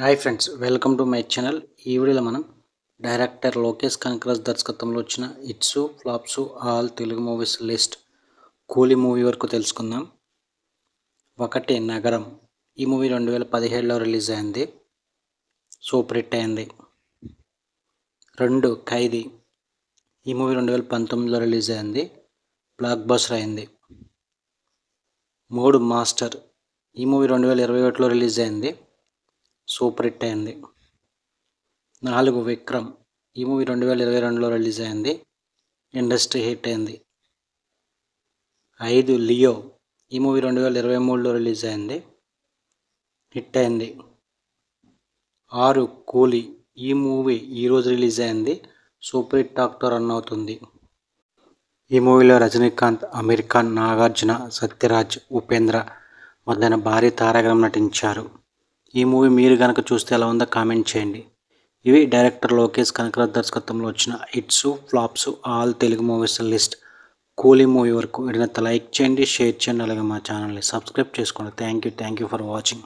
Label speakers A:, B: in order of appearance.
A: Hi friends, welcome to my channel. ఈ వీడియోలో మనం డైరెక్టర్ లోకేష్ కనకరాజ్ దర్శకత్వంలో వచ్చిన hits flops all Telugu movies list కూలీ మూవీ వరకు తెలుసుకుందాం. 1 నగరం. ఈ మూవీ 2017లో రిలీజ్ అయింది, సూపర్ హిట్ అయింది. 2 ఖైదీ. ఈ మూవీ 2019లో రిలీజ్ అయింది, బ్లాక్ బస్టర్ అయింది. 3 మాస్టర్. ఈ మూవీ 2021లో రిలీజ్ అయింది, సూపర్ హిట్ అయింది. 4 విక్రమ్. ఈ మూవీ 2022లో రిలీజ్ అయింది, ఇండస్ట్రీ హిట్ అయింది. 5 లియో. ఈ మూవీ 2023లో రిలీజ్ అయింది, హిట్ అయింది. 6 కూలీ. ఈ మూవీ ఈరోజు రిలీజ్ అయింది, సూపర్ హిట్ టాక్తో రన్ అవుతుంది. ఈ మూవీలో రజనీకాంత్, అమీర్ ఖాన్, నాగార్జున, సత్యరాజ్, ఉపేంద్ర మొదలైన భారీ తారాగణం నటించారు. ఈ మూవీ మీరు కనుక చూస్తే ఎలా ఉందో కామెంట్ చేయండి. ఇవి డైరెక్టర్ లోకేష్ కనకరాజ్ దర్శకత్వంలో వచ్చిన hits flops all Telugu movies list కూలీ మూవీ వరకు. వీడినైతే లైక్ చేయండి, షేర్ చేయండి, అలాగే మా ఛానల్ని సబ్స్క్రైబ్ చేసుకోండి. Thank you for watching.